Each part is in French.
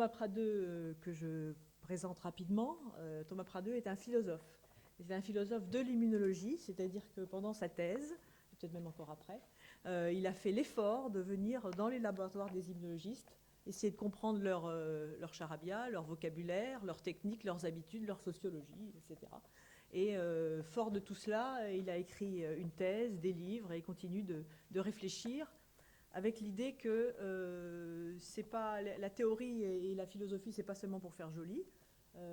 Thomas Pradeux, que je présente rapidement, Thomas Pradeux est un philosophe. C'est un philosophe de l'immunologie, c'est-à-dire que pendant sa thèse, peut-être même encore après, il a fait l'effort de venir dans les laboratoires des immunologistes, essayer de comprendre leur charabia, leur vocabulaire, leurs techniques, leurs habitudes, leur sociologie, etc. Et fort de tout cela, il a écrit une thèse, des livres, et il continue de réfléchir avec l'idée que c'est pas, la théorie et la philosophie, c'est pas seulement pour faire joli,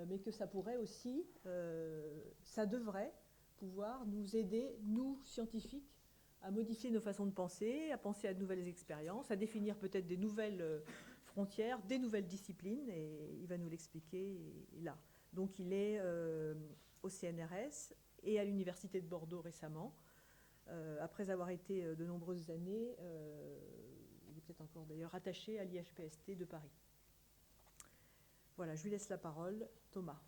mais que ça pourrait aussi, ça devrait pouvoir nous aider, nous, scientifiques, à modifier nos façons de penser, à penser à de nouvelles expériences, à définir peut-être des nouvelles frontières, des nouvelles disciplines, et il va nous l'expliquer là. Donc il est au CNRS et à l'Université de Bordeaux récemment. Après avoir été de nombreuses années, il est peut-être encore d'ailleurs attaché à l'IHPST de Paris. Voilà, je lui laisse la parole. Thomas.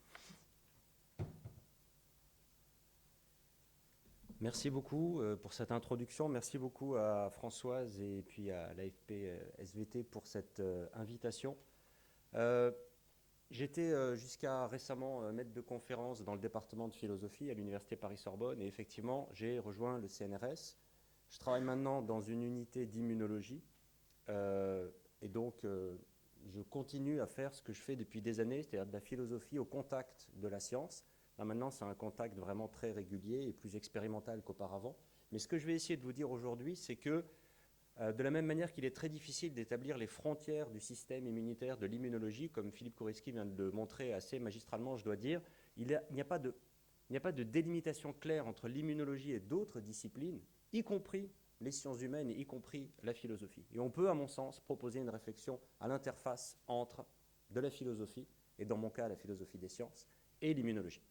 Merci beaucoup pour cette introduction. Merci beaucoup à Françoise et puis à l'AFP SVT pour cette invitation. J'étais jusqu'à récemment maître de conférence dans le département de philosophie à l'Université Paris-Sorbonne et effectivement, j'ai rejoint le CNRS. Je travaille maintenant dans une unité d'immunologie et donc je continue à faire ce que je fais depuis des années, c'est-à-dire de la philosophie au contact de la science. Là, maintenant, c'est un contact vraiment très régulier et plus expérimental qu'auparavant. Mais ce que je vais essayer de vous dire aujourd'hui, c'est que de la même manière qu'il est très difficile d'établir les frontières du système immunitaire, de l'immunologie, comme Philippe Kouriski vient de le montrer assez magistralement, je dois dire, il n'y a pas de délimitation claire entre l'immunologie et d'autres disciplines, y compris les sciences humaines, y compris la philosophie. Et on peut, à mon sens, proposer une réflexion à l'interface entre de la philosophie, et dans mon cas, la philosophie des sciences, et l'immunologie.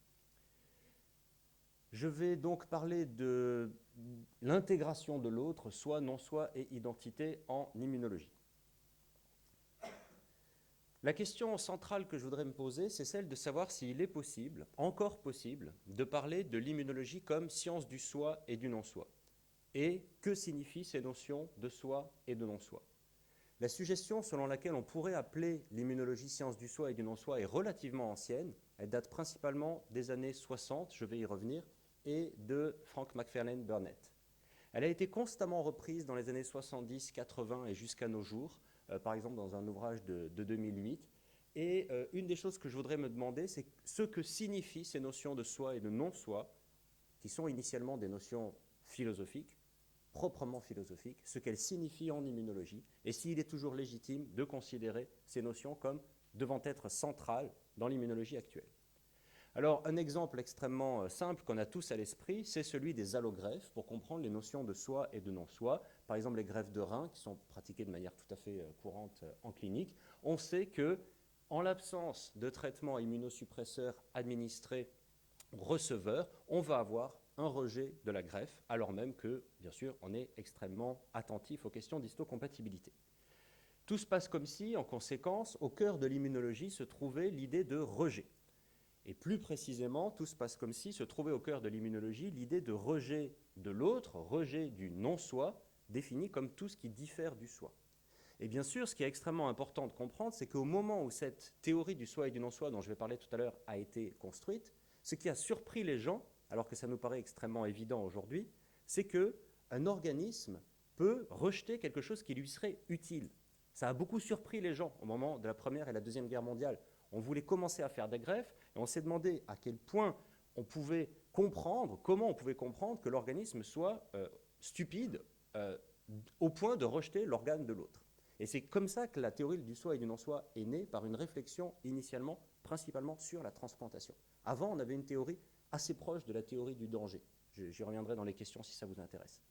Je vais donc parler de l'intégration de l'autre, soi, non-soi et identité en immunologie. La question centrale que je voudrais me poser, c'est celle de savoir s'il est possible, encore possible, de parler de l'immunologie comme science du soi et du non-soi. Et que signifient ces notions de soi et de non-soi? La suggestion selon laquelle on pourrait appeler l'immunologie science du soi et du non-soi est relativement ancienne. Elle date principalement des années 60, je vais y revenir, et de Frank McFarlane Burnett. Elle a été constamment reprise dans les années 70, 80 et jusqu'à nos jours, par exemple dans un ouvrage de 2008. Et une des choses que je voudrais me demander, c'est ce que signifient ces notions de soi et de non-soi, qui sont initialement des notions philosophiques, proprement philosophiques, ce qu'elles signifient en immunologie, et s'il est toujours légitime de considérer ces notions comme devant être centrales dans l'immunologie actuelle. Alors, un exemple extrêmement simple qu'on a tous à l'esprit, c'est celui des allogreffes, pour comprendre les notions de soi et de non-soi. Par exemple, les greffes de rein, qui sont pratiquées de manière tout à fait courante en clinique. On sait que, en l'absence de traitement immunosuppresseur administré receveur, on va avoir un rejet de la greffe, alors même que, bien sûr, on est extrêmement attentif aux questions d'histocompatibilité. Tout se passe comme si, en conséquence, au cœur de l'immunologie se trouvait l'idée de rejet. Et plus précisément, tout se passe comme si se trouvait au cœur de l'immunologie l'idée de rejet de l'autre, rejet du non-soi, défini comme tout ce qui diffère du soi. Et bien sûr, ce qui est extrêmement important de comprendre, c'est qu'au moment où cette théorie du soi et du non-soi, dont je vais parler tout à l'heure, a été construite, ce qui a surpris les gens, alors que ça nous paraît extrêmement évident aujourd'hui, c'est qu'un organisme peut rejeter quelque chose qui lui serait utile. Ça a beaucoup surpris les gens au moment de la Première et la Deuxième Guerre mondiale. On voulait commencer à faire des greffes et on s'est demandé à quel point on pouvait comprendre, comment on pouvait comprendre que l'organisme soit stupide au point de rejeter l'organe de l'autre. Et c'est comme ça que la théorie du soi et du non-soi est née, par une réflexion initialement, principalement sur la transplantation. Avant, on avait une théorie assez proche de la théorie du danger. J'y reviendrai dans les questions si ça vous intéresse.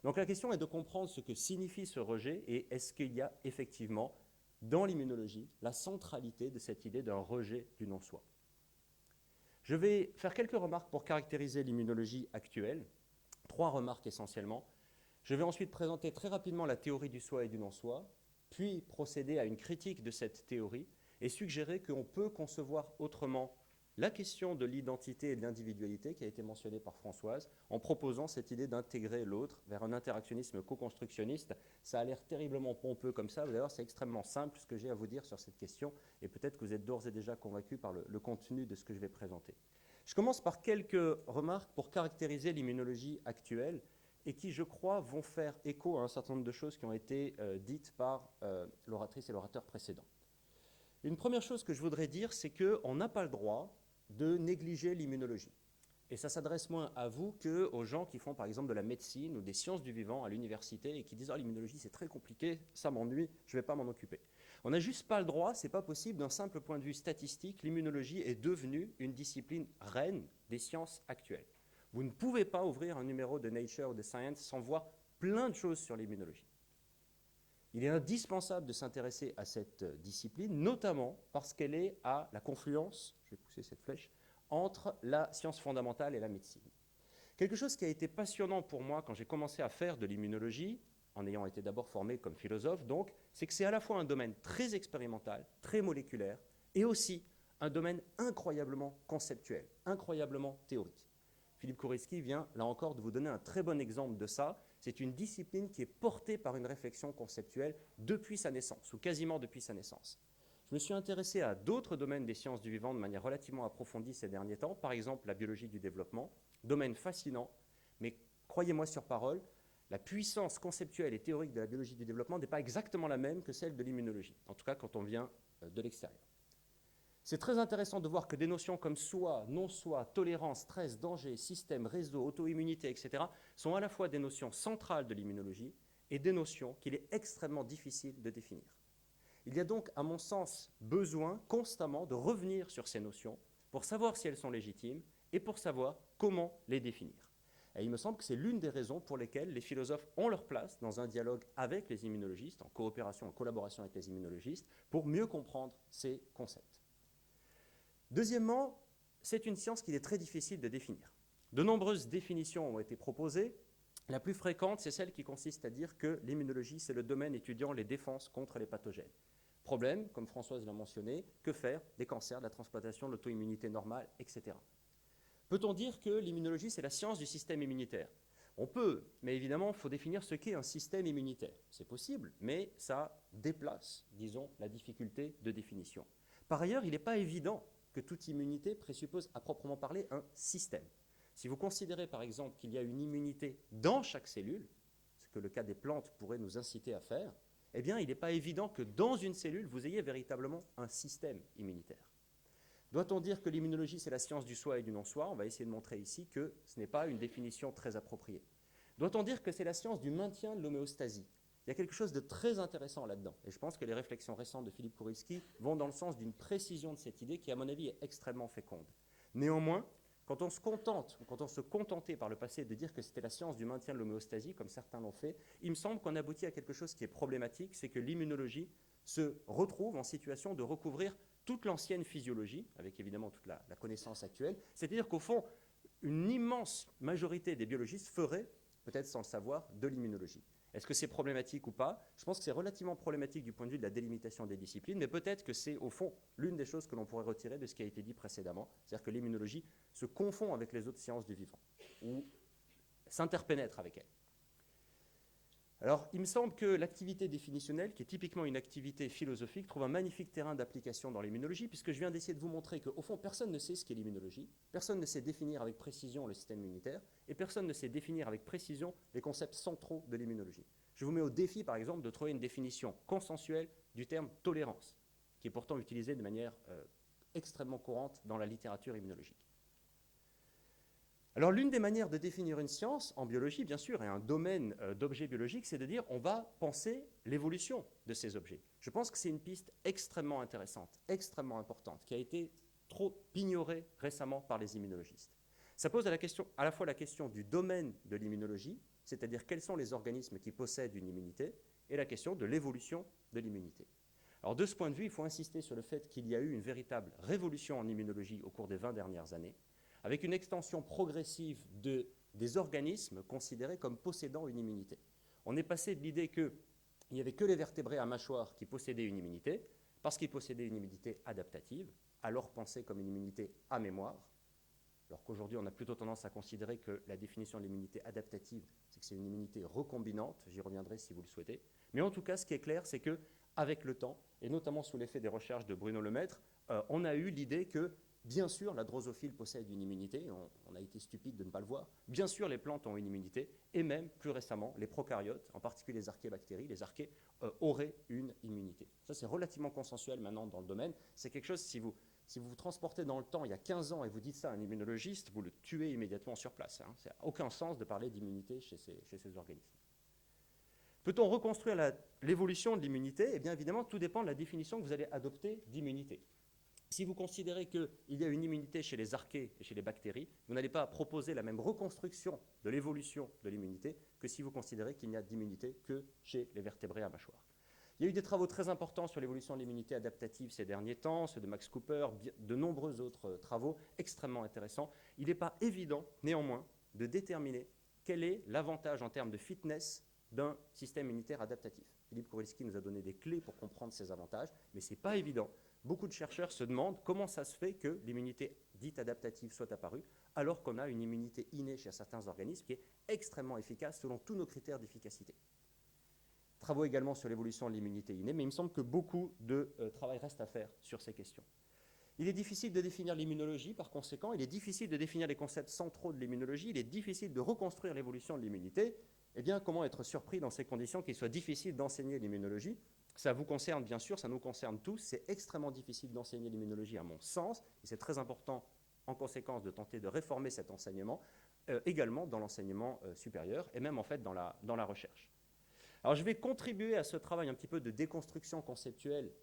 Donc la question est de comprendre ce que signifie ce rejet et est-ce qu'il y a effectivement, dans l'immunologie, la centralité de cette idée d'un rejet du non-soi. Je vais faire quelques remarques pour caractériser l'immunologie actuelle, 3 remarques essentiellement. Je vais ensuite présenter très rapidement la théorie du soi et du non-soi, puis procéder à une critique de cette théorie et suggérer qu'on peut concevoir autrement la question de l'identité et de l'individualité qui a été mentionnée par Françoise, en proposant cette idée d'intégrer l'autre vers un interactionnisme co-constructionniste. Ça a l'air terriblement pompeux comme ça, d'ailleurs c'est extrêmement simple ce que j'ai à vous dire sur cette question, et peut-être que vous êtes d'ores et déjà convaincus par le contenu de ce que je vais présenter. Je commence par quelques remarques pour caractériser l'immunologie actuelle, et qui, je crois, vont faire écho à un certain nombre de choses qui ont été dites par l'oratrice et l'orateur précédent. Une première chose que je voudrais dire, c'est qu'on n'a pas le droit de négliger l'immunologie. Et ça s'adresse moins à vous qu'aux gens qui font par exemple de la médecine ou des sciences du vivant à l'université et qui disent « Ah, l'immunologie c'est très compliqué, ça m'ennuie, je ne vais pas m'en occuper ». On n'a juste pas le droit, ce n'est pas possible, d'un simple point de vue statistique, l'immunologie est devenue une discipline reine des sciences actuelles. Vous ne pouvez pas ouvrir un numéro de Nature ou de Science sans voir plein de choses sur l'immunologie. Il est indispensable de s'intéresser à cette discipline, notamment parce qu'elle est à la confluence, je vais pousser cette flèche, entre la science fondamentale et la médecine. Quelque chose qui a été passionnant pour moi quand j'ai commencé à faire de l'immunologie, en ayant été d'abord formé comme philosophe, donc, c'est que c'est à la fois un domaine très expérimental, très moléculaire, et aussi un domaine incroyablement conceptuel, incroyablement théorique. Philippe Kouriski vient, là encore, de vous donner un très bon exemple de ça. C'est une discipline qui est portée par une réflexion conceptuelle depuis sa naissance, ou quasiment depuis sa naissance. Je me suis intéressé à d'autres domaines des sciences du vivant de manière relativement approfondie ces derniers temps, par exemple la biologie du développement, domaine fascinant, mais croyez-moi sur parole, la puissance conceptuelle et théorique de la biologie du développement n'est pas exactement la même que celle de l'immunologie, en tout cas quand on vient de l'extérieur. C'est très intéressant de voir que des notions comme soi, non-soi, tolérance, stress, danger, système, réseau, auto-immunité, etc. sont à la fois des notions centrales de l'immunologie et des notions qu'il est extrêmement difficile de définir. Il y a donc, à mon sens, besoin constamment de revenir sur ces notions pour savoir si elles sont légitimes et pour savoir comment les définir. Et il me semble que c'est l'une des raisons pour lesquelles les philosophes ont leur place dans un dialogue avec les immunologistes, en coopération, en collaboration avec les immunologistes, pour mieux comprendre ces concepts. Deuxièmement, c'est une science qu'il est très difficile de définir. De nombreuses définitions ont été proposées. La plus fréquente, c'est celle qui consiste à dire que l'immunologie, c'est le domaine étudiant les défenses contre les pathogènes. Problème, comme Françoise l'a mentionné, que faire des cancers, de la transplantation, de l'auto-immunité normale, etc. Peut-on dire que l'immunologie, c'est la science du système immunitaire ? On peut, mais évidemment, il faut définir ce qu'est un système immunitaire. C'est possible, mais ça déplace, disons, la difficulté de définition. Par ailleurs, il n'est pas évident que toute immunité présuppose à proprement parler un système. Si vous considérez par exemple qu'il y a une immunité dans chaque cellule, ce que le cas des plantes pourrait nous inciter à faire, eh bien il n'est pas évident que dans une cellule, vous ayez véritablement un système immunitaire. Doit-on dire que l'immunologie, c'est la science du soi et du non-soi ? On va essayer de montrer ici que ce n'est pas une définition très appropriée. Doit-on dire que c'est la science du maintien de l'homéostasie ? Il y a quelque chose de très intéressant là-dedans. Et je pense que les réflexions récentes de Philippe Kouriski vont dans le sens d'une précision de cette idée qui, à mon avis, est extrêmement féconde. Néanmoins, quand on se contente, ou quand on se contentait par le passé de dire que c'était la science du maintien de l'homéostasie, comme certains l'ont fait, il me semble qu'on aboutit à quelque chose qui est problématique, c'est que l'immunologie se retrouve en situation de recouvrir toute l'ancienne physiologie, avec évidemment toute la connaissance actuelle. C'est-à-dire qu'au fond, une immense majorité des biologistes feraient, peut-être sans le savoir, de l'immunologie. Est-ce que c'est problématique ou pas ? Je pense que c'est relativement problématique du point de vue de la délimitation des disciplines, mais peut-être que c'est, au fond, l'une des choses que l'on pourrait retirer de ce qui a été dit précédemment, c'est-à-dire que l'immunologie se confond avec les autres sciences du vivant, ou s'interpénètre avec elles. Alors, il me semble que l'activité définitionnelle, qui est typiquement une activité philosophique, trouve un magnifique terrain d'application dans l'immunologie, puisque je viens d'essayer de vous montrer qu'au fond, personne ne sait ce qu'est l'immunologie, personne ne sait définir avec précision le système immunitaire, et personne ne sait définir avec précision les concepts centraux de l'immunologie. Je vous mets au défi, par exemple, de trouver une définition consensuelle du terme tolérance, qui est pourtant utilisé de manière extrêmement courante dans la littérature immunologique. Alors l'une des manières de définir une science, en biologie bien sûr, et un domaine d'objets biologiques, c'est de dire on va penser l'évolution de ces objets. Je pense que c'est une piste extrêmement intéressante, extrêmement importante, qui a été trop ignorée récemment par les immunologistes. Ça pose à la fois la question du domaine de l'immunologie, c'est-à-dire quels sont les organismes qui possèdent une immunité, et la question de l'évolution de l'immunité. Alors de ce point de vue, il faut insister sur le fait qu'il y a eu une véritable révolution en immunologie au cours des 20 dernières années, avec une extension progressive des organismes considérés comme possédant une immunité. On est passé de l'idée qu'il n'y avait que les vertébrés à mâchoire qui possédaient une immunité, parce qu'il possédait une immunité adaptative, alors pensée comme une immunité à mémoire, alors qu'aujourd'hui on a plutôt tendance à considérer que la définition de l'immunité adaptative, c'est que c'est une immunité recombinante, j'y reviendrai si vous le souhaitez. Mais en tout cas, ce qui est clair, c'est qu'avec le temps, et notamment sous l'effet des recherches de Bruno Lemaître, on a eu l'idée que, bien sûr, la drosophile possède une immunité, on a été stupide de ne pas le voir, bien sûr, les plantes ont une immunité, et même, plus récemment, les prokaryotes, en particulier les archéobactéries, les archées, auraient une immunité. Ça, c'est relativement consensuel maintenant dans le domaine. C'est quelque chose, si vous vous transportez dans le temps, il y a 15 ans, et vous dites ça à un immunologiste, vous le tuez immédiatement sur place. Hein. Ça n'a aucun sens de parler d'immunité chez ces organismes. Peut-on reconstruire l'évolution de l'immunité? Eh bien, évidemment, tout dépend de la définition que vous allez adopter d'immunité. Si vous considérez qu'il y a une immunité chez les archées et chez les bactéries, vous n'allez pas proposer la même reconstruction de l'évolution de l'immunité que si vous considérez qu'il n'y a d'immunité que chez les vertébrés à mâchoire. Il y a eu des travaux très importants sur l'évolution de l'immunité adaptative ces derniers temps, ceux de Max Cooper, de nombreux autres travaux extrêmement intéressants. Il n'est pas évident, néanmoins, de déterminer quel est l'avantage en termes de fitness d'un système immunitaire adaptatif. Philippe Korilski nous a donné des clés pour comprendre ces avantages, mais ce n'est pas évident. Beaucoup de chercheurs se demandent comment ça se fait que l'immunité dite adaptative soit apparue, alors qu'on a une immunité innée chez certains organismes qui est extrêmement efficace selon tous nos critères d'efficacité. Travaux également sur l'évolution de l'immunité innée, mais il me semble que beaucoup de travail reste à faire sur ces questions. Il est difficile de définir l'immunologie, par conséquent, il est difficile de définir les concepts centraux de l'immunologie, il est difficile de reconstruire l'évolution de l'immunité. Eh bien, comment être surpris dans ces conditions qu'il soit difficile d'enseigner l'immunologie? Ça vous concerne bien sûr, ça nous concerne tous, c'est extrêmement difficile d'enseigner l'immunologie à mon sens, et c'est très important en conséquence de tenter de réformer cet enseignement, également dans l'enseignement supérieur, et même en fait dans la recherche. Alors je vais contribuer à ce travail un petit peu de déconstruction conceptuelle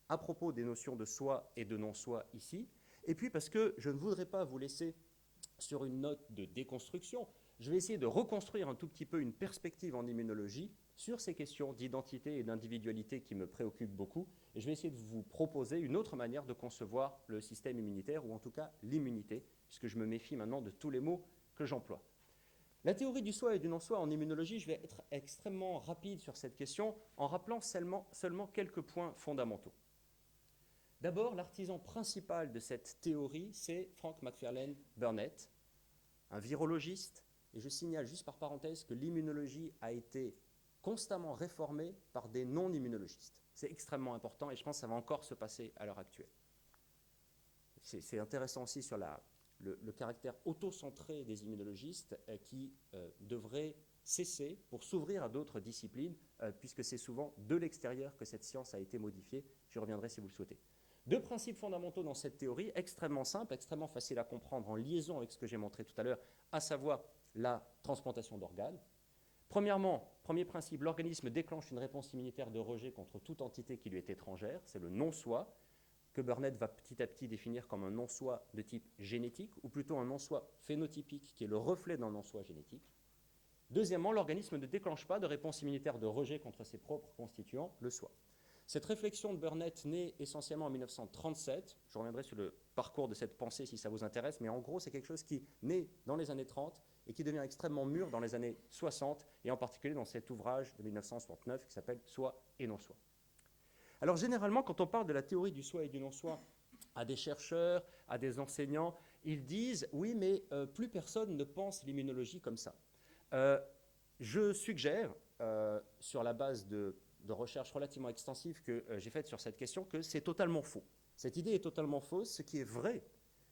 à propos des notions de soi et de non-soi ici, et puis parce que je ne voudrais pas vous laisser sur une note de déconstruction, je vais essayer de reconstruire un tout petit peu une perspective en immunologie sur ces questions d'identité et d'individualité qui me préoccupent beaucoup, et je vais essayer de vous proposer une autre manière de concevoir le système immunitaire, ou en tout cas l'immunité, puisque je me méfie maintenant de tous les mots que j'emploie. La théorie du soi et du non-soi en immunologie, je vais être extrêmement rapide sur cette question en rappelant seulement quelques points fondamentaux. D'abord, l'artisan principal de cette théorie, c'est Frank Macfarlane Burnett, un virologiste, et je signale juste par parenthèse que l'immunologie a été constamment réformée par des non-immunologistes. C'est extrêmement important et je pense que ça va encore se passer à l'heure actuelle. C'est intéressant aussi sur le caractère auto-centré des immunologistes qui devrait cesser pour s'ouvrir à d'autres disciplines, puisque c'est souvent de l'extérieur que cette science a été modifiée. J'y reviendrai si vous le souhaitez. Deux principes fondamentaux dans cette théorie, extrêmement simples, extrêmement faciles à comprendre en liaison avec ce que j'ai montré tout à l'heure, à savoir la transplantation d'organes. Premièrement, premier principe, l'organisme déclenche une réponse immunitaire de rejet contre toute entité qui lui est étrangère, c'est le non-soi, que Burnett va petit à petit définir comme un non-soi de type génétique, ou plutôt un non-soi phénotypique, qui est le reflet d'un non-soi génétique. Deuxièmement, l'organisme ne déclenche pas de réponse immunitaire de rejet contre ses propres constituants, le soi. Cette réflexion de Burnett naît essentiellement en 1937. Je reviendrai sur le parcours de cette pensée si ça vous intéresse, mais en gros, c'est quelque chose qui naît dans les années 30 et qui devient extrêmement mûr dans les années 60, et en particulier dans cet ouvrage de 1969 qui s'appelle « Soi et non-soi ». Alors généralement, quand on parle de la théorie du soi et du non-soi à des chercheurs, à des enseignants, ils disent « oui, mais plus personne ne pense l'immunologie comme ça ». Je suggère, sur la base de recherches relativement extensives que j'ai faites sur cette question, que c'est totalement faux. Cette idée est totalement fausse. Ce qui est vrai,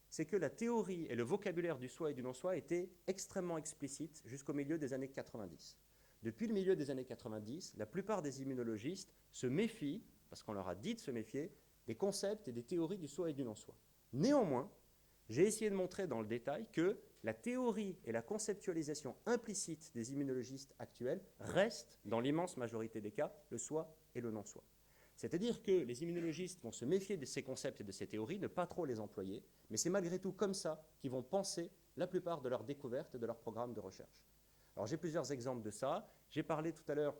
c'est que la théorie et le vocabulaire du soi et du non-soi étaient extrêmement explicites jusqu'au milieu des années 90. Depuis le milieu des années 90, la plupart des immunologistes se méfient, parce qu'on leur a dit de se méfier, des concepts et des théories du soi et du non-soi. Néanmoins, j'ai essayé de montrer dans le détail que la théorie et la conceptualisation implicite des immunologistes actuels restent, dans l'immense majorité des cas, le soi et le non-soi. C'est-à-dire que les immunologistes vont se méfier de ces concepts et de ces théories, ne pas trop les employer, mais c'est malgré tout comme ça qu'ils vont penser la plupart de leurs découvertes et de leurs programmes de recherche. Alors j'ai plusieurs exemples de ça. J'ai parlé tout à l'heure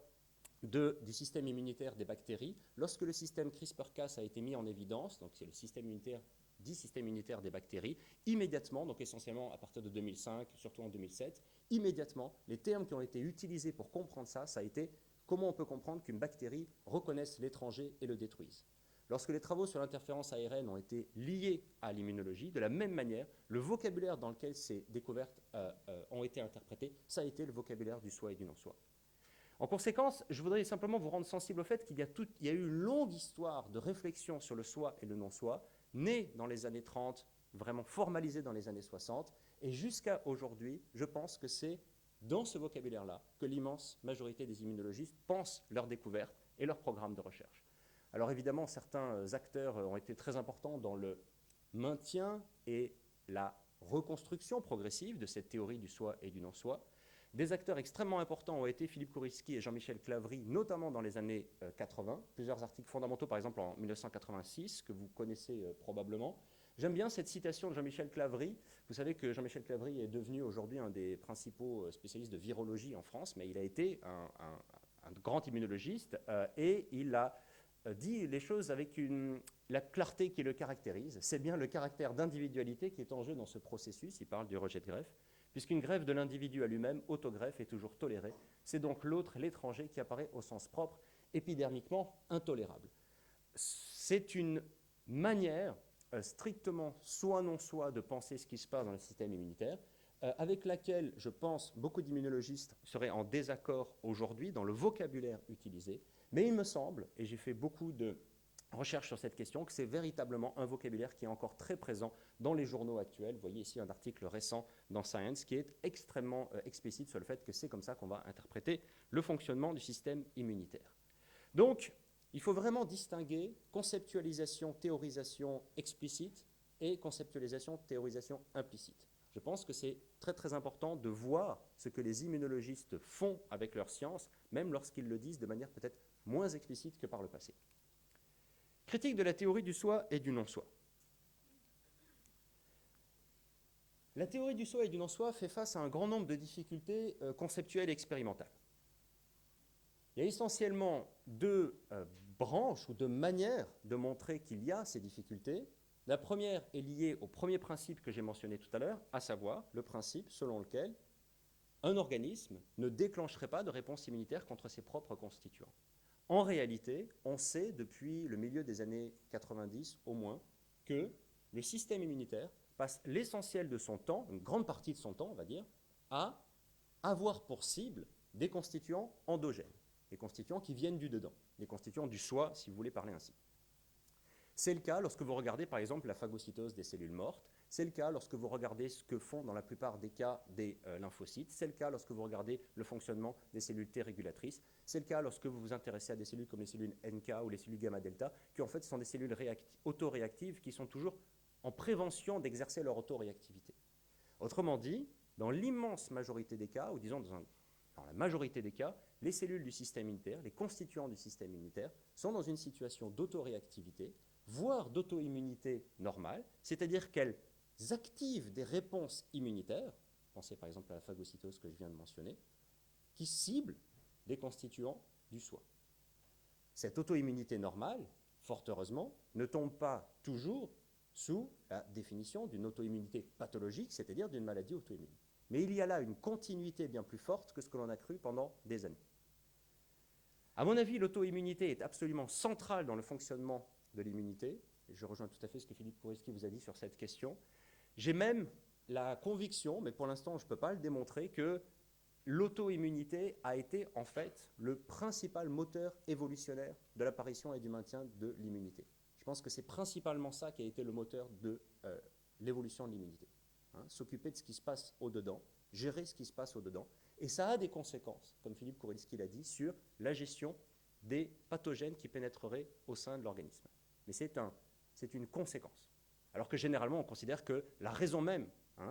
du système immunitaire des bactéries. Lorsque le système CRISPR-Cas a été mis en évidence, donc c'est le système immunitaire dit système immunitaire des bactéries, immédiatement, donc essentiellement à partir de 2005, surtout en 2007, immédiatement, les termes qui ont été utilisés pour comprendre ça, ça a été comment on peut comprendre qu'une bactérie reconnaisse l'étranger et le détruise. Lorsque les travaux sur l'interférence ARN ont été liés à l'immunologie, de la même manière, le vocabulaire dans lequel ces découvertes ont été interprétées, ça a été le vocabulaire du soi et du non-soi. En conséquence, je voudrais simplement vous rendre sensible au fait qu'il y a eu une longue histoire de réflexion sur le soi et le non-soi, née dans les années 30, vraiment formalisée dans les années 60, et jusqu'à aujourd'hui, je pense que c'est dans ce vocabulaire-là que l'immense majorité des immunologistes pensent leurs découvertes et leurs programmes de recherche. Alors évidemment, certains acteurs ont été très importants dans le maintien et la reconstruction progressive de cette théorie du soi et du non-soi. Des acteurs extrêmement importants ont été Philippe Kouriski et Jean-Michel Clavry, notamment dans les années 80. Plusieurs articles fondamentaux, par exemple en 1986, que vous connaissez probablement. J'aime bien cette citation de Jean-Michel Clavry. Vous savez que Jean-Michel Clavry est devenu aujourd'hui un des principaux spécialistes de virologie en France, mais il a été un grand immunologiste et il a dit les choses avec la clarté qui le caractérise. C'est bien le caractère d'individualité qui est en jeu dans ce processus. Il parle du rejet de greffe, puisqu'une greffe de l'individu à lui-même, autogreffe, est toujours tolérée. C'est donc l'autre, l'étranger, qui apparaît au sens propre, épidermiquement intolérable. C'est une manière strictement soi-non-soi de penser ce qui se passe dans le système immunitaire, avec laquelle, je pense, beaucoup d'immunologistes seraient en désaccord aujourd'hui dans le vocabulaire utilisé. Mais il me semble, et j'ai fait beaucoup de recherches sur cette question, que c'est véritablement un vocabulaire qui est encore très présent dans les journaux actuels. Vous voyez ici un article récent dans Science qui est extrêmement explicite sur le fait que c'est comme ça qu'on va interpréter le fonctionnement du système immunitaire. Donc, il faut vraiment distinguer conceptualisation, théorisation explicite et conceptualisation, théorisation implicite. Je pense que c'est très très important de voir ce que les immunologistes font avec leur science, même lorsqu'ils le disent de manière peut-être moins explicite que par le passé. Critique de la théorie du soi et du non-soi. La théorie du soi et du non-soi fait face à un grand nombre de difficultés conceptuelles et expérimentales. Il y a essentiellement deux branches ou deux manières de montrer qu'il y a ces difficultés. La première est liée au premier principe que j'ai mentionné tout à l'heure, à savoir le principe selon lequel un organisme ne déclencherait pas de réponse immunitaire contre ses propres constituants. En réalité, on sait depuis le milieu des années 90 au moins que le système immunitaire passe l'essentiel de son temps, une grande partie de son temps, on va dire, à avoir pour cible des constituants endogènes, des constituants qui viennent du dedans, des constituants du soi, si vous voulez parler ainsi. C'est le cas lorsque vous regardez par exemple la phagocytose des cellules mortes, c'est le cas lorsque vous regardez ce que font dans la plupart des cas des lymphocytes, c'est le cas lorsque vous regardez le fonctionnement des cellules T régulatrices, c'est le cas lorsque vous vous intéressez à des cellules comme les cellules NK ou les cellules gamma-delta, qui en fait sont des cellules autoréactives qui sont toujours en prévention d'exercer leur autoréactivité. Autrement dit, dans l'immense majorité des cas, ou disons dans la majorité des cas, les cellules du système immunitaire, les constituants du système immunitaire, sont dans une situation d'autoréactivité, voire d'auto-immunité normale, c'est-à-dire qu'elles activent des réponses immunitaires, pensez par exemple à la phagocytose que je viens de mentionner, qui ciblent des constituants du soi. Cette auto-immunité normale, fort heureusement, ne tombe pas toujours sous la définition d'une auto-immunité pathologique, c'est-à-dire d'une maladie auto-immune. Mais il y a là une continuité bien plus forte que ce que l'on a cru pendant des années. À mon avis, l'auto-immunité est absolument centrale dans le fonctionnement de l'immunité. Je rejoins tout à fait ce que Philippe Kouriski vous a dit sur cette question. J'ai même la conviction, mais pour l'instant je ne peux pas le démontrer, que l'auto-immunité a été en fait le principal moteur évolutionnaire de l'apparition et du maintien de l'immunité. Je pense que c'est principalement ça qui a été le moteur de l'évolution de l'immunité. S'occuper de ce qui se passe au-dedans, gérer ce qui se passe au-dedans. Et ça a des conséquences, comme Philippe Kouriski l'a dit, sur la gestion des pathogènes qui pénétreraient au sein de l'organisme. Mais c'est une conséquence. Alors que généralement, on considère que la raison même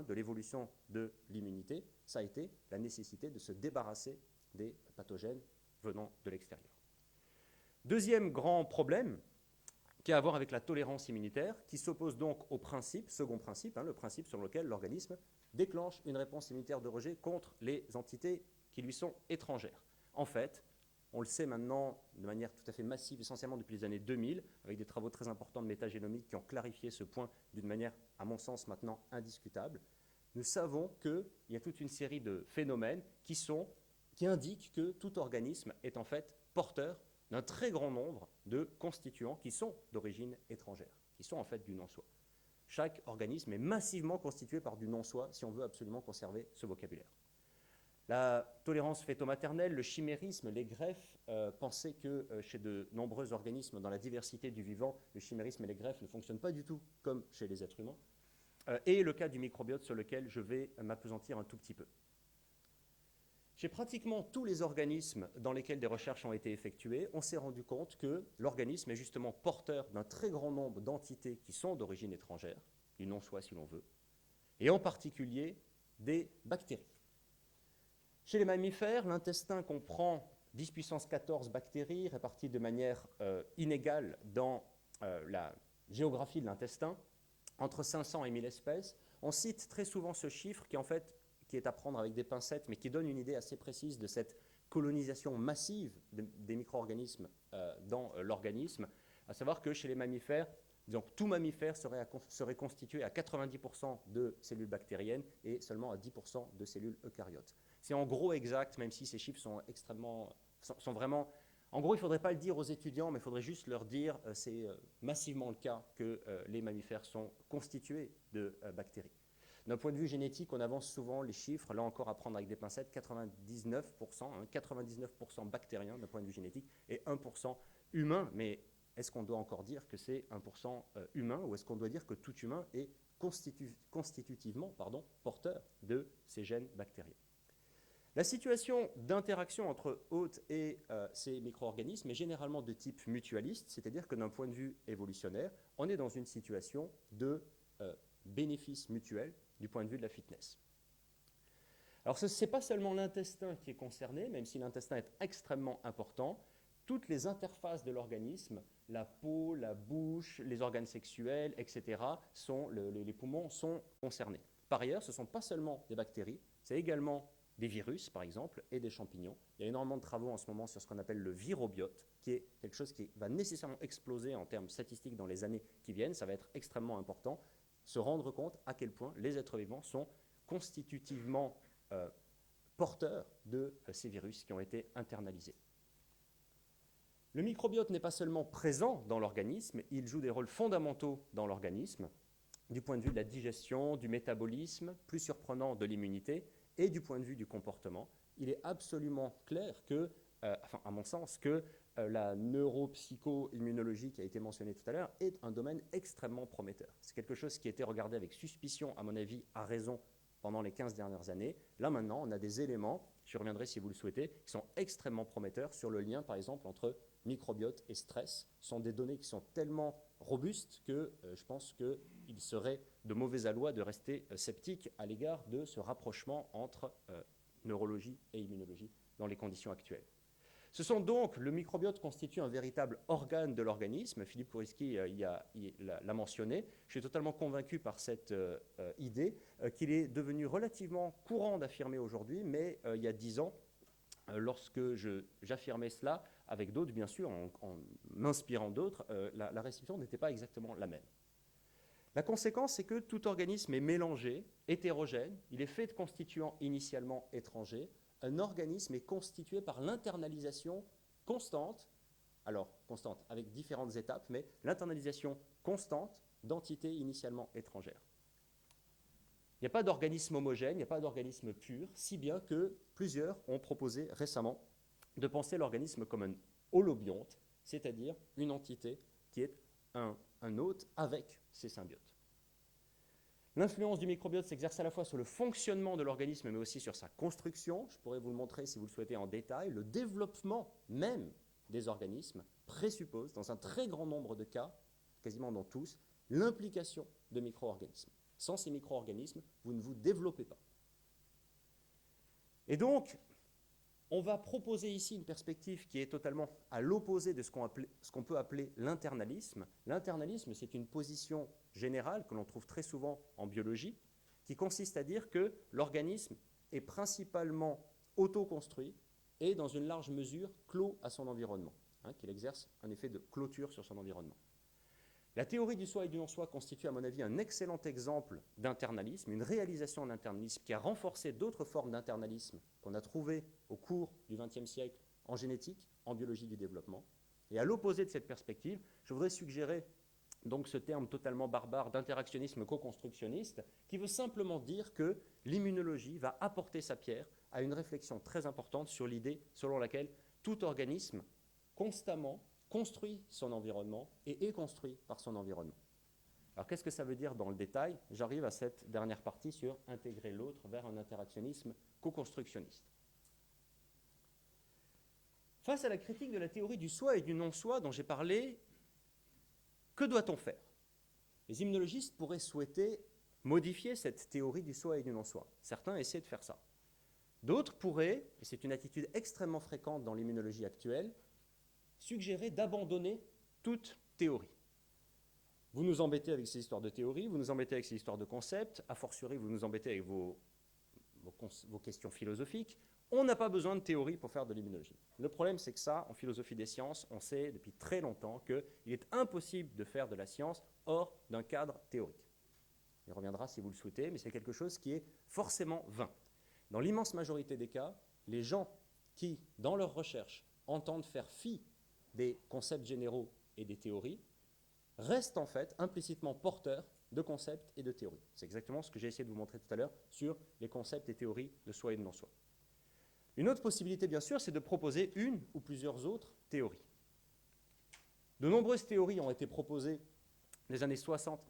de l'évolution de l'immunité, ça a été la nécessité de se débarrasser des pathogènes venant de l'extérieur. Deuxième grand problème qui a à voir avec la tolérance immunitaire, qui s'oppose donc au principe, second principe, le principe sur lequel l'organisme déclenche une réponse immunitaire de rejet contre les entités qui lui sont étrangères. En fait, on le sait maintenant de manière tout à fait massive, essentiellement depuis les années 2000, avec des travaux très importants de métagénomique qui ont clarifié ce point d'une manière, à mon sens, maintenant indiscutable. Nous savons qu'il y a toute une série de phénomènes qui indiquent que tout organisme est en fait porteur d'un très grand nombre de constituants qui sont d'origine étrangère, qui sont en fait du non-soi. Chaque organisme est massivement constitué par du non-soi si on veut absolument conserver ce vocabulaire. La tolérance fœto-maternelle, le chimérisme, les greffes, pensaient que chez de nombreux organismes dans la diversité du vivant, le chimérisme et les greffes ne fonctionnent pas du tout comme chez les êtres humains. Et le cas du microbiote sur lequel je vais m'appesantir un tout petit peu. Chez pratiquement tous les organismes dans lesquels des recherches ont été effectuées, on s'est rendu compte que l'organisme est justement porteur d'un très grand nombre d'entités qui sont d'origine étrangère, du non-soi si l'on veut, et en particulier des bactéries. Chez les mammifères, l'intestin comprend 10 puissance 14 bactéries réparties de manière inégale dans la géographie de l'intestin, entre 500 et 1000 espèces. On cite très souvent ce chiffre qui est à prendre avec des pincettes, mais qui donne une idée assez précise de cette colonisation massive des micro-organismes dans l'organisme, à savoir que chez les mammifères, donc tout mammifère serait constitué à 90% de cellules bactériennes et seulement à 10% de cellules eucaryotes. C'est en gros exact, même si ces chiffres sont vraiment... En gros, il ne faudrait pas le dire aux étudiants, mais il faudrait juste leur dire c'est massivement le cas que les mammifères sont constitués de bactéries. D'un point de vue génétique, on avance souvent les chiffres, là encore à prendre avec des pincettes, 99%, 99% bactériens d'un point de vue génétique et 1% humain. Mais est-ce qu'on doit encore dire que c'est 1% humain ou est-ce qu'on doit dire que tout humain est constitutivement porteur de ces gènes bactériens? La situation d'interaction entre hôtes et ces micro-organismes est généralement de type mutualiste, c'est-à-dire que d'un point de vue évolutionnaire, on est dans une situation de bénéfice mutuel du point de vue de la fitness. Alors ce n'est pas seulement l'intestin qui est concerné, même si l'intestin est extrêmement important, toutes les interfaces de l'organisme, la peau, la bouche, les organes sexuels, etc., les poumons sont concernés. Par ailleurs, ce ne sont pas seulement des bactéries, c'est également des virus, par exemple, et des champignons. Il y a énormément de travaux en ce moment sur ce qu'on appelle le virobiote, qui est quelque chose qui va nécessairement exploser en termes statistiques dans les années qui viennent. Ça va être extrêmement important, se rendre compte à quel point les êtres vivants sont constitutivement porteurs de ces virus qui ont été internalisés. Le microbiote n'est pas seulement présent dans l'organisme, il joue des rôles fondamentaux dans l'organisme, du point de vue de la digestion, du métabolisme, plus surprenant de l'immunité, et du point de vue du comportement. Il est absolument clair que, à mon sens, que la neuropsycho-immunologie qui a été mentionnée tout à l'heure est un domaine extrêmement prometteur. C'est quelque chose qui a été regardé avec suspicion, à mon avis, à raison, pendant les 15 dernières années. Là, maintenant, on a des éléments, je reviendrai si vous le souhaitez, qui sont extrêmement prometteurs sur le lien, par exemple, entre microbiote et stress. Ce sont des données qui sont tellement robustes que je pense qu'il serait de mauvais aloi de rester sceptique à l'égard de ce rapprochement entre neurologie et immunologie dans les conditions actuelles. Le microbiote constitue un véritable organe de l'organisme. Philippe Kouriski l'a mentionné. Je suis totalement convaincu par cette idée qu'il est devenu relativement courant d'affirmer aujourd'hui, mais il y a 10 ans, lorsque j'affirmais cela, avec d'autres bien sûr, en m'inspirant d'autres, la réception n'était pas exactement la même. La conséquence, c'est que tout organisme est mélangé, hétérogène, il est fait de constituants initialement étrangers. Un organisme est constitué par l'internalisation constante, alors constante avec différentes étapes, mais l'internalisation constante d'entités initialement étrangères. Il n'y a pas d'organisme homogène, il n'y a pas d'organisme pur, si bien que plusieurs ont proposé récemment de penser l'organisme comme un holobionte, c'est-à-dire une entité qui est un hôte avec ses symbiotes. L'influence du microbiote s'exerce à la fois sur le fonctionnement de l'organisme, mais aussi sur sa construction. Je pourrais vous le montrer si vous le souhaitez en détail. Le développement même des organismes présuppose, dans un très grand nombre de cas, quasiment dans tous, l'implication de micro-organismes. Sans ces micro-organismes, vous ne vous développez pas. Et donc, on va proposer ici une perspective qui est totalement à l'opposé de ce qu'on peut appeler l'internalisme. L'internalisme, c'est une position générale que l'on trouve très souvent en biologie, qui consiste à dire que l'organisme est principalement auto-construit et dans une large mesure clos à son environnement, qu'il exerce un effet de clôture sur son environnement. La théorie du soi et du non-soi constitue à mon avis un excellent exemple d'internalisme, une réalisation d'internalisme qui a renforcé d'autres formes d'internalisme qu'on a trouvées au cours du XXe siècle en génétique, en biologie du développement. Et à l'opposé de cette perspective, je voudrais suggérer donc ce terme totalement barbare d'interactionnisme co-constructionniste, qui veut simplement dire que l'immunologie va apporter sa pierre à une réflexion très importante sur l'idée selon laquelle tout organisme constamment construit son environnement et est construit par son environnement. Alors qu'est-ce que ça veut dire dans le détail? J'arrive à cette dernière partie sur intégrer l'autre vers un interactionnisme co-constructionniste. Face à la critique de la théorie du soi et du non-soi dont j'ai parlé, que doit-on faire? Les immunologistes pourraient souhaiter modifier cette théorie du soi et du non-soi. Certains essaient de faire ça. D'autres pourraient, et c'est une attitude extrêmement fréquente dans l'immunologie actuelle, suggérer d'abandonner toute théorie. Vous nous embêtez avec ces histoires de théorie, vous nous embêtez avec ces histoires de concepts, a fortiori vous nous embêtez avec vos questions philosophiques. On n'a pas besoin de théorie pour faire de l'immunologie. Le problème, c'est que ça, en philosophie des sciences, on sait depuis très longtemps qu'il est impossible de faire de la science hors d'un cadre théorique. Il reviendra si vous le souhaitez, mais c'est quelque chose qui est forcément vain. Dans l'immense majorité des cas, les gens qui, dans leurs recherches, entendent faire fi des concepts généraux et des théories, restent en fait implicitement porteurs de concepts et de théories. C'est exactement ce que j'ai essayé de vous montrer tout à l'heure sur les concepts et théories de soi et de non-soi. Une autre possibilité, bien sûr, c'est de proposer une ou plusieurs autres théories. De nombreuses théories ont été proposées des années 60,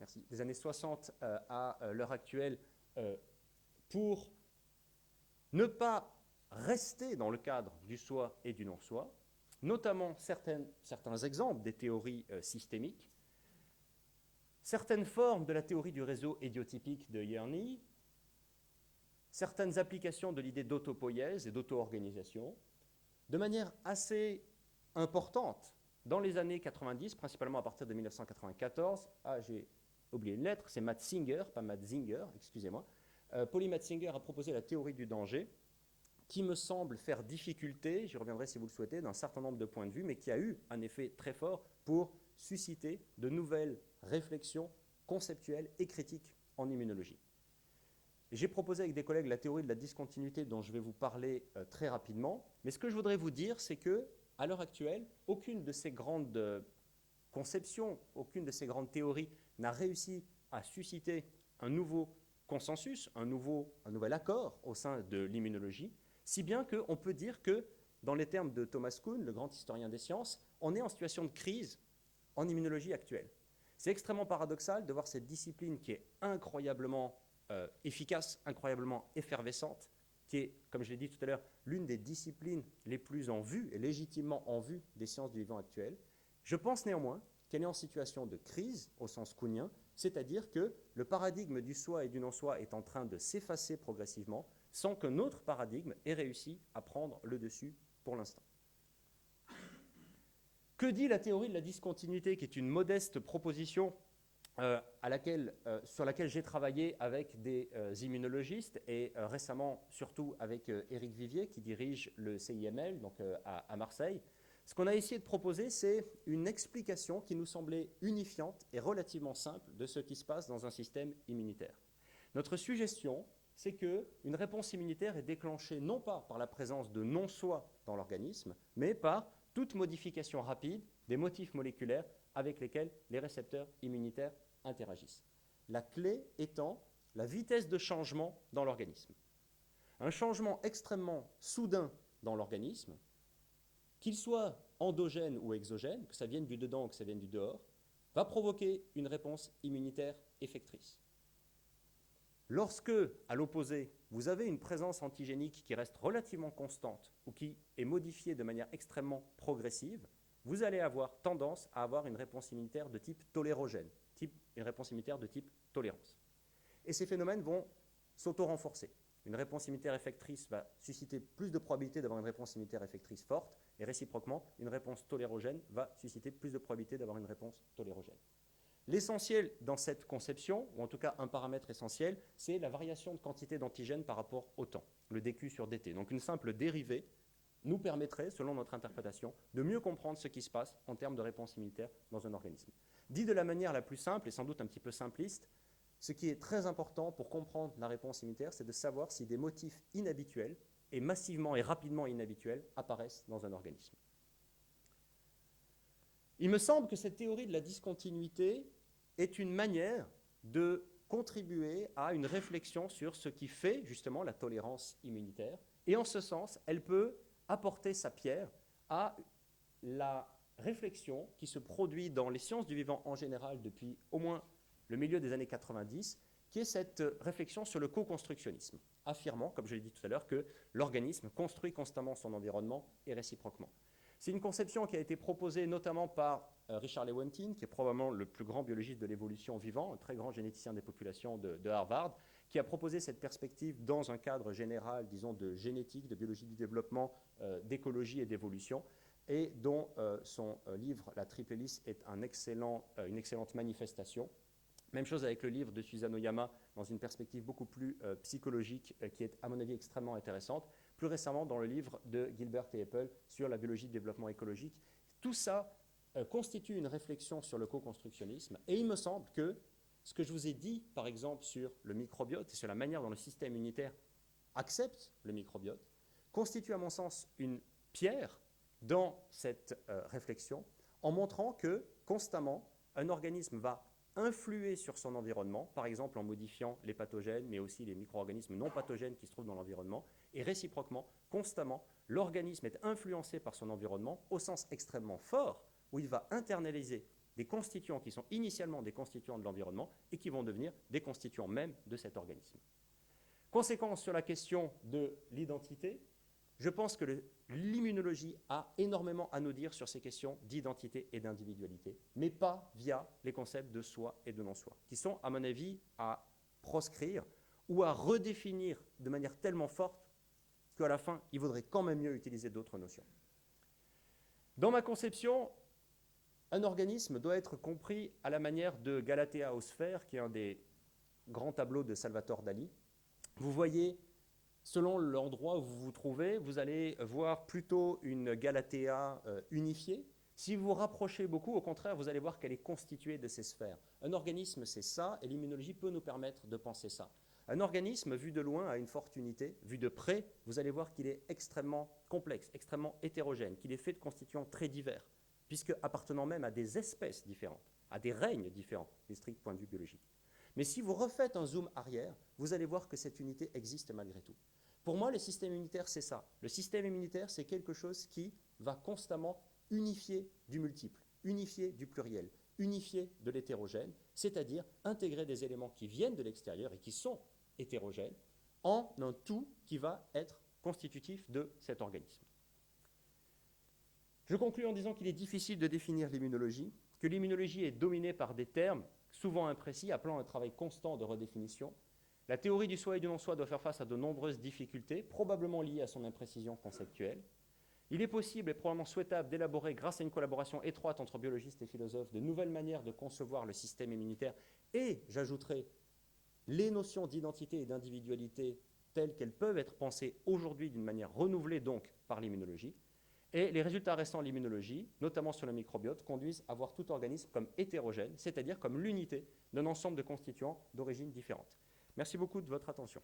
à l'heure actuelle pour ne pas rester dans le cadre du soi et du non-soi, notamment certains exemples des théories systémiques, certaines formes de la théorie du réseau idiotypique de Yerny, certaines applications de l'idée d'autopoïèse et d'auto-organisation, de manière assez importante dans les années 90, principalement à partir de 1994. Ah, j'ai oublié une lettre, c'est Matzinger, pas Matzinger, excusez-moi. Polly Matzinger a proposé la théorie du danger, qui me semble faire difficulté, j'y reviendrai si vous le souhaitez, d'un certain nombre de points de vue, mais qui a eu un effet très fort pour susciter de nouvelles réflexions conceptuelles et critiques en immunologie. J'ai proposé avec des collègues la théorie de la discontinuité dont je vais vous parler très rapidement, mais ce que je voudrais vous dire, c'est que à l'heure actuelle, aucune de ces grandes conceptions, aucune de ces grandes théories n'a réussi à susciter un nouveau consensus, un nouvel accord au sein de l'immunologie, si bien qu'on peut dire que, dans les termes de Thomas Kuhn, le grand historien des sciences, on est en situation de crise en immunologie actuelle. C'est extrêmement paradoxal de voir cette discipline qui est incroyablement efficace, incroyablement effervescente, qui est, comme je l'ai dit tout à l'heure, l'une des disciplines les plus en vue et légitimement en vue des sciences du vivant actuelles. Je pense néanmoins qu'elle est en situation de crise au sens kuhnien, c'est-à-dire que le paradigme du soi et du non-soi est en train de s'effacer progressivement sans qu'un autre paradigme ait réussi à prendre le dessus pour l'instant. Que dit la théorie de la discontinuité, qui est une modeste proposition sur laquelle j'ai travaillé avec des immunologistes et récemment surtout avec Éric Vivier qui dirige le CIML donc, à Marseille. Ce qu'on a essayé de proposer, c'est une explication qui nous semblait unifiante et relativement simple de ce qui se passe dans un système immunitaire. Notre suggestion, c'est qu'une réponse immunitaire est déclenchée non pas par la présence de non-soi dans l'organisme, mais par toute modification rapide des motifs moléculaires avec lesquels les récepteurs immunitaires interagissent. La clé étant la vitesse de changement dans l'organisme. Un changement extrêmement soudain dans l'organisme, qu'il soit endogène ou exogène, que ça vienne du dedans ou que ça vienne du dehors, va provoquer une réponse immunitaire effectrice. Lorsque, à l'opposé, vous avez une présence antigénique qui reste relativement constante ou qui est modifiée de manière extrêmement progressive, vous allez avoir tendance à avoir une réponse immunitaire de type tolérogène, une réponse immunitaire de type tolérance. Et ces phénomènes vont s'auto-renforcer. Une réponse immunitaire effectrice va susciter plus de probabilité d'avoir une réponse immunitaire effectrice forte, et réciproquement, une réponse tolérogène va susciter plus de probabilité d'avoir une réponse tolérogène. L'essentiel dans cette conception, ou en tout cas un paramètre essentiel, c'est la variation de quantité d'antigènes par rapport au temps, le dQ sur dt. Donc une simple dérivée nous permettrait, selon notre interprétation, de mieux comprendre ce qui se passe en termes de réponse immunitaire dans un organisme. Dit de la manière la plus simple et sans doute un petit peu simpliste, ce qui est très important pour comprendre la réponse immunitaire, c'est de savoir si des motifs inhabituels, et massivement et rapidement inhabituels, apparaissent dans un organisme. Il me semble que cette théorie de la discontinuité est une manière de contribuer à une réflexion sur ce qui fait justement la tolérance immunitaire. Et en ce sens, elle peut apporter sa pierre à la réflexion qui se produit dans les sciences du vivant en général depuis au moins le milieu des années 90, qui est cette réflexion sur le co-constructionnisme, affirmant, comme je l'ai dit tout à l'heure, que l'organisme construit constamment son environnement et réciproquement. C'est une conception qui a été proposée notamment par Richard Lewontin, qui est probablement le plus grand biologiste de l'évolution vivant, un très grand généticien des populations de Harvard, qui a proposé cette perspective dans un cadre général, disons, de génétique, de biologie du développement, d'écologie et d'évolution, et dont son livre « La triple hélice » est une excellente manifestation. Même chose avec le livre de Suzanne Oyama, dans une perspective beaucoup plus psychologique, qui est, à mon avis, extrêmement intéressante. Plus récemment, dans le livre de Gilbert et Apple sur la biologie de développement écologique. Tout ça constitue une réflexion sur le co-constructionnisme. Et il me semble que ce que je vous ai dit, par exemple, sur le microbiote et sur la manière dont le système immunitaire accepte le microbiote, constitue, à mon sens, une pierre dans cette réflexion, en montrant que, constamment, un organisme va influer sur son environnement, par exemple en modifiant les pathogènes, mais aussi les micro-organismes non pathogènes qui se trouvent dans l'environnement, et réciproquement, constamment, l'organisme est influencé par son environnement au sens extrêmement fort, où il va internaliser des constituants qui sont initialement des constituants de l'environnement et qui vont devenir des constituants même de cet organisme. Conséquence sur la question de l'identité, je pense que l'immunologie a énormément à nous dire sur ces questions d'identité et d'individualité, mais pas via les concepts de soi et de non-soi, qui sont, à mon avis, à proscrire ou à redéfinir de manière tellement forte qu'à la fin, il vaudrait quand même mieux utiliser d'autres notions. Dans ma conception, un organisme doit être compris à la manière de Galatea aux sphères, qui est un des grands tableaux de Salvatore Dali. Vous voyez, selon l'endroit où vous vous trouvez, vous allez voir plutôt une Galatea unifiée. Si vous vous rapprochez beaucoup, au contraire, vous allez voir qu'elle est constituée de ces sphères. Un organisme, c'est ça, et l'immunologie peut nous permettre de penser ça. Un organisme, vu de loin, a une forte unité. Vu de près, vous allez voir qu'il est extrêmement complexe, extrêmement hétérogène, qu'il est fait de constituants très divers, puisque appartenant même à des espèces différentes, à des règnes différents, du strict point de vue biologique. Mais si vous refaites un zoom arrière, vous allez voir que cette unité existe malgré tout. Pour moi, le système immunitaire, c'est ça. Le système immunitaire, c'est quelque chose qui va constamment unifier du multiple, unifier du pluriel, unifier de l'hétérogène, c'est-à-dire intégrer des éléments qui viennent de l'extérieur et qui sont hétérogènes en un tout qui va être constitutif de cet organisme. Je conclus en disant qu'il est difficile de définir l'immunologie, que l'immunologie est dominée par des termes souvent imprécis, appelant un travail constant de redéfinition. La théorie du soi et du non-soi doit faire face à de nombreuses difficultés, probablement liées à son imprécision conceptuelle. Il est possible et probablement souhaitable d'élaborer, grâce à une collaboration étroite entre biologistes et philosophes, de nouvelles manières de concevoir le système immunitaire et, j'ajouterai, les notions d'identité et d'individualité telles qu'elles peuvent être pensées aujourd'hui d'une manière renouvelée donc par l'immunologie. Et les résultats récents de l'immunologie, notamment sur le microbiote, conduisent à voir tout organisme comme hétérogène, c'est-à-dire comme l'unité d'un ensemble de constituants d'origine différente. Merci beaucoup de votre attention.